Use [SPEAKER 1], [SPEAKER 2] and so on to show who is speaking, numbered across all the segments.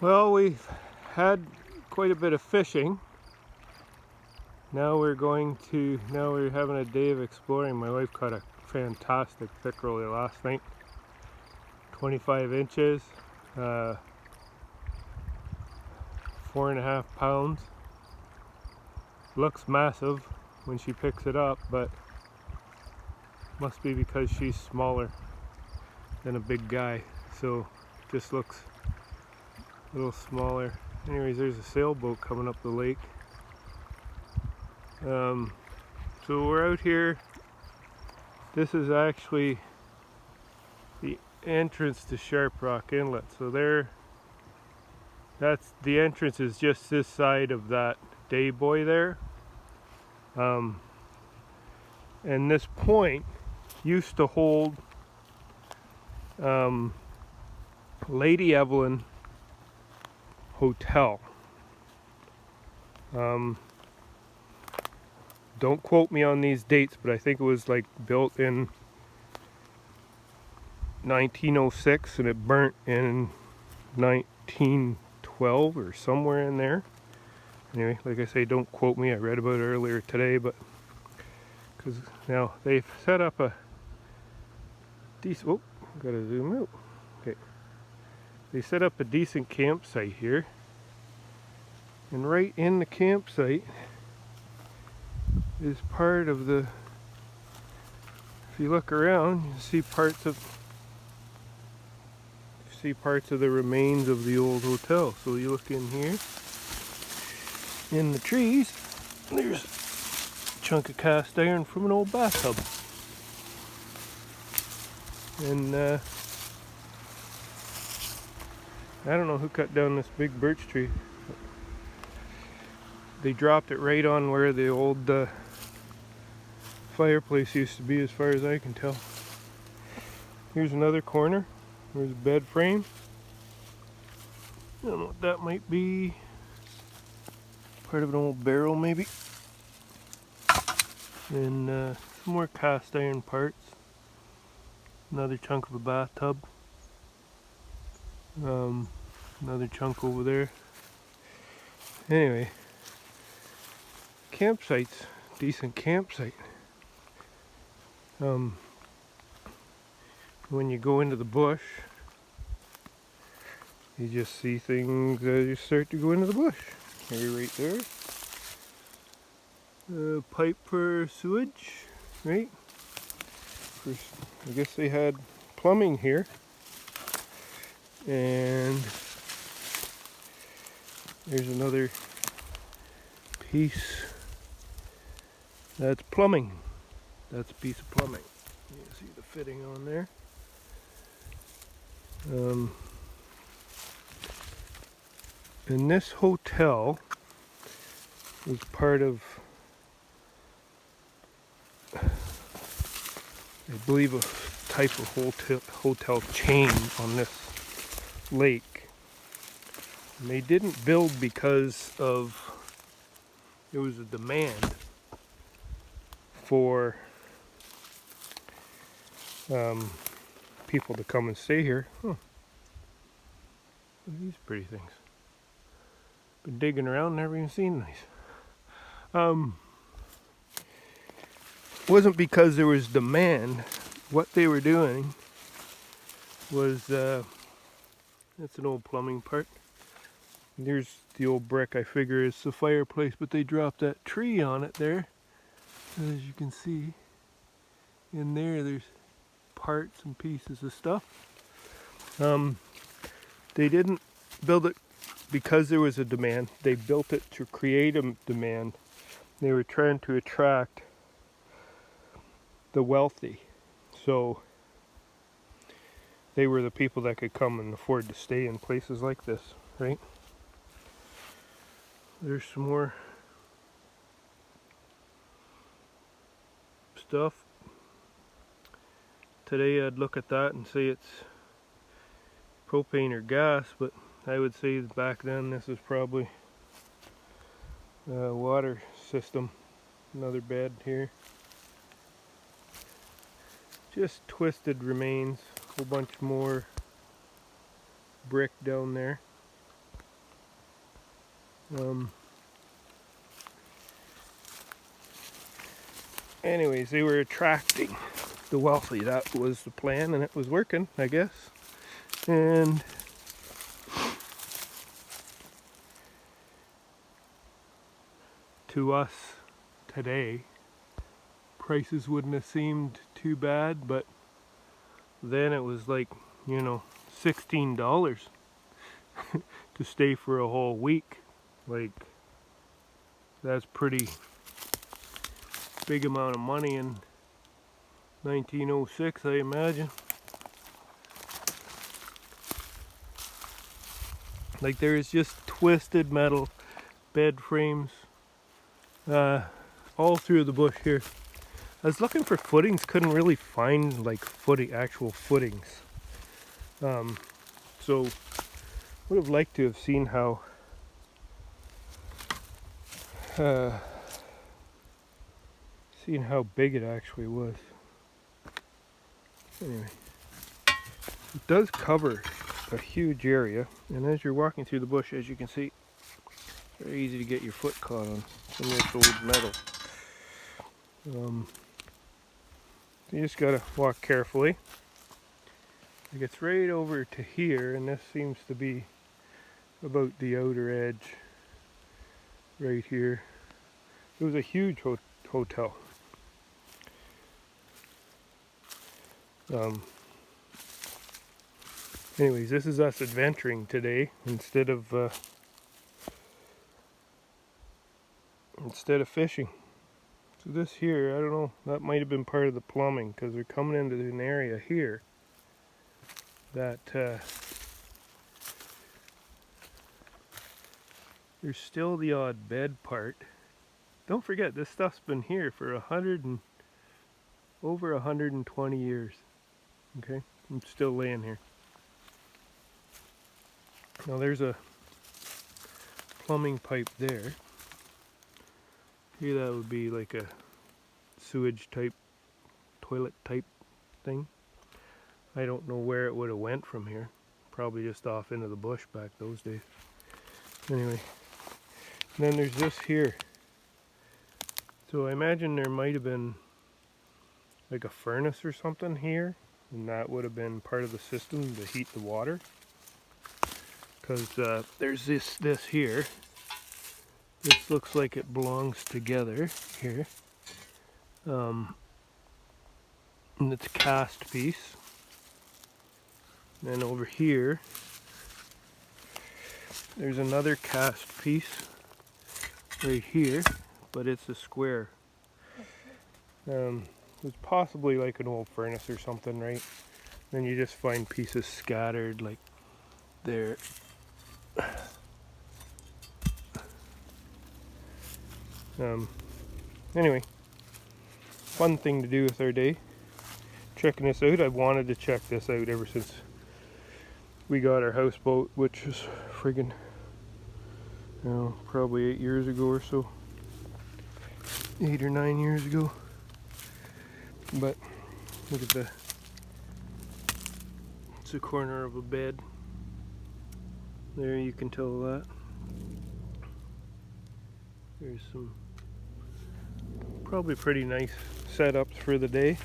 [SPEAKER 1] Well, we've had quite a bit of fishing. Now we're having a day of exploring. My wife caught a fantastic pickerel last night. 25 inches, 4.5 pounds. Looks massive when she picks it up, but must be because she's smaller than a big guy. So just looks a little smaller. Anyways, there's a sailboat coming up the lake. So we're out here. This is actually the entrance to Sharp Rock Inlet. So that's the entrance is just this side of that day buoy there. And this point used to hold Lady Evelyn Hotel. Don't quote me on these dates, but I think it was like built in 1906 and it burnt in 1912 or somewhere in there. Anyway, like I say, don't quote me. I read about it earlier today, but because now they've set up a decent. Oh, gotta zoom out. Okay, they set up a decent campsite here, and right in the campsite is part of the. If you look around, you see parts of the remains of the old hotel. So you look in here, in the trees, there's a chunk of cast iron from an old bathtub. And I don't know who cut down this big birch tree. They dropped it right on where the old fireplace used to be, as far as I can tell. Here's another corner. There's a bed frame. I don't know what that might be. Part of an old barrel, maybe. And some more cast iron parts. Another chunk of a bathtub. Another chunk over there. Anyway, campsite's a decent campsite. When you go into the bush, you just see things as you start to go into the bush. Here, right there. Pipe for sewage, right? I guess they had plumbing here. And there's another piece. That's plumbing. That's a piece of plumbing. You can see the fitting on there. And this hotel was part of, I believe, a type of hotel chain on this lake. And they didn't build because of, it was a demand for people to come and stay here. Huh. Look at these pretty things. Been digging around, never even seen these. Wasn't because there was demand. What they were doing was, that's an old plumbing part. There's the old brick. I figure it's the fireplace, but they dropped that tree on it there. As you can see, in there, there's parts and pieces of stuff. They didn't build it because there was a demand. They built it to create a demand. They were trying to attract the wealthy. So they were the people that could come and afford to stay in places like this, right? There's some more stuff. Today I'd look at that and say it's propane or gas, but I would say back then this is probably a water system. Another bed here. Just twisted remains. A whole bunch more brick down there. Anyways, they were attracting the wealthy. That was the plan, and it was working, I guess. And to us today, prices wouldn't have seemed too bad, but then it was like, you know, $16 to stay for a whole week. Like, that's pretty big amount of money in 1906, I imagine. Like, there is just twisted metal bed frames all through the bush here. I was looking for footings, couldn't really find like actual footings. So would have liked to have seen how big it actually was. Anyway, it does cover a huge area, and as you're walking through the bush, as you can see, very easy to get your foot caught on some of this old metal. You just gotta walk carefully. It gets right over to here, and this seems to be about the outer edge right here. It was a huge hotel. Anyways, this is us adventuring today instead of fishing. So this here, I don't know, that might have been part of the plumbing, because we're coming into an area here that there's still the odd bed part. Don't forget, this stuff's been here for over 120 years. Okay, I'm still laying here. Now there's a plumbing pipe there. Here that would be like a sewage type, toilet type thing. I don't know where it would have went from here. Probably just off into the bush back those days. Anyway, and then there's this here. So I imagine there might have been like a furnace or something here, and that would have been part of the system to heat the water. Because there's this here. This looks like it belongs together here. And it's a cast piece. And then over here, there's another cast piece right here, but it's a square. It's possibly like an old furnace or something, right? Then you just find pieces scattered like there. Anyway, fun thing to do with our day. Checking this out. I've wanted to check this out ever since we got our houseboat, which is friggin', you know, probably 8 years ago or so. 8 or 9 years ago. But look at it's a corner of a bed. There, you can tell that. There's some probably pretty nice setups for the day.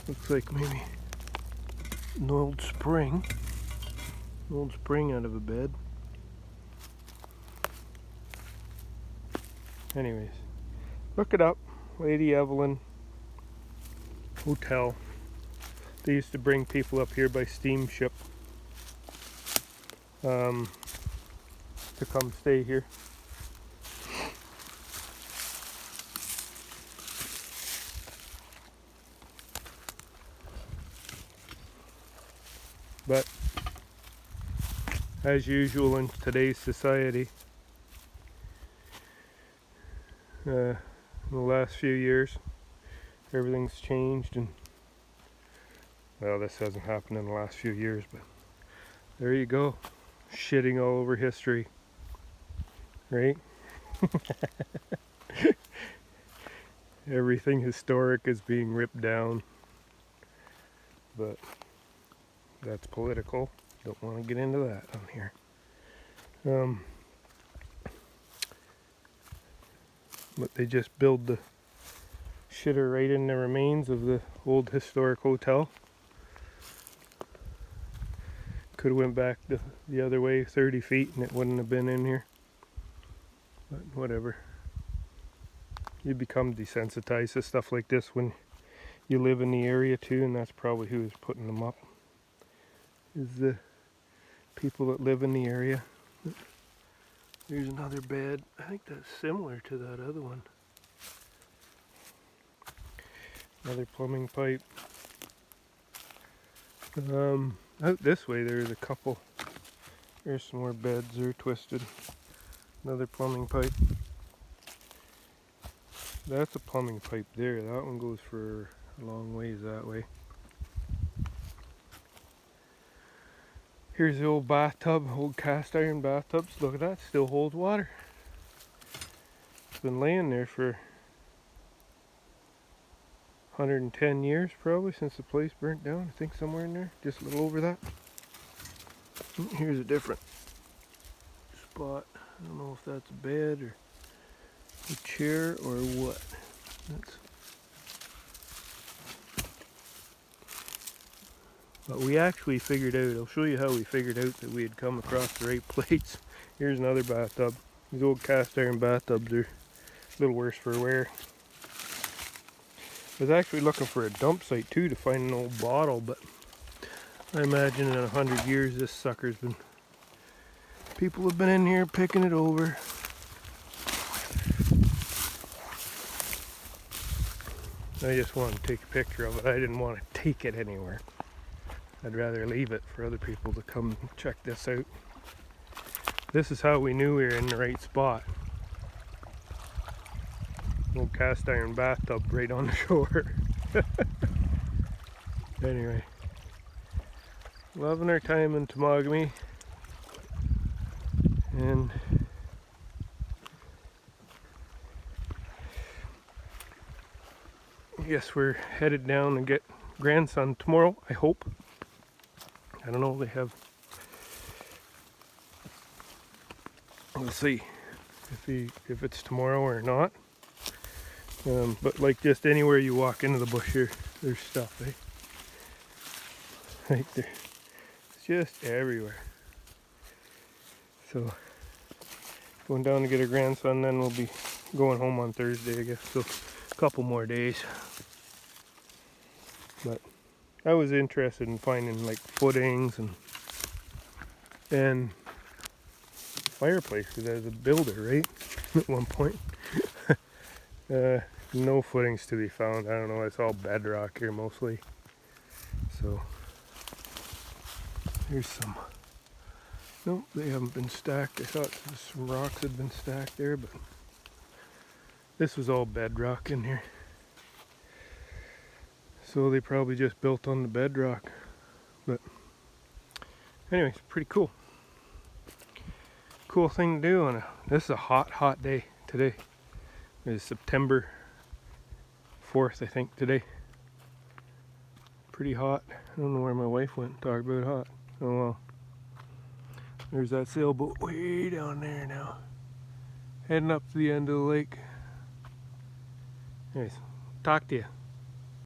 [SPEAKER 1] Looks like maybe an old spring out of a bed. Anyways, look it up, Lady Evelyn Hotel. They used to bring people up here by steamship to come stay here. But as usual in today's society, in the last few years, everything's changed, and well, this hasn't happened in the last few years, but there you go, shitting all over history, right? Everything historic is being ripped down, but that's political. Don't want to get into that on here. But they just build the shitter right in the remains of the old historic hotel. Could have went back the other way 30 feet and it wouldn't have been in here. But whatever. You become desensitized to stuff like this when you live in the area too, and that's probably who is putting them up. Is the people that live in the area. There's another bed. I think that's similar to that other one. Another plumbing pipe. Out this way there's a couple. There's some more beds. They're twisted. Another plumbing pipe. That's a plumbing pipe there. That one goes for a long ways that way. Here's the old bathtub, old cast iron bathtubs. Look at that, still holds water. It's been laying there for 110 years probably since the place burnt down. I think somewhere in there, just a little over that. Here's a different spot. I don't know if that's a bed or a chair or what. But we actually figured out, I'll show you how we figured out that we had come across the right place. Here's another bathtub. These old cast iron bathtubs are a little worse for wear. I was actually looking for a dump site too to find an old bottle, but I imagine in 100 years this sucker's been, people have been in here picking it over. I just wanted to take a picture of it. I didn't want to take it anywhere. I'd rather leave it for other people to come check this out. This is how we knew we were in the right spot. Old cast iron bathtub right on the shore. Anyway, loving our time in Temagami, and I guess we're headed down and get grandson tomorrow, I hope. I don't know, they have, we'll see if it's tomorrow or not. But like just anywhere you walk into the bush here, there's stuff, eh? Right there. It's just everywhere. So, going down to get a grandson, then we'll be going home on Thursday, I guess. So, a couple more days. But I was interested in finding like footings and fireplace, because I was a builder, right? At one point. No footings to be found. I don't know, it's all bedrock here mostly. So here's some. Nope, they haven't been stacked. I thought some rocks had been stacked there, but this was all bedrock in here. So they probably just built on the bedrock. But anyways, pretty cool. Cool thing to do on this is a hot day today. It's September 4th, I think, today. Pretty hot. I don't know where my wife went. Talk about hot. Oh well. There's that sailboat way down there now. Heading up to the end of the lake. Anyways, talk to you.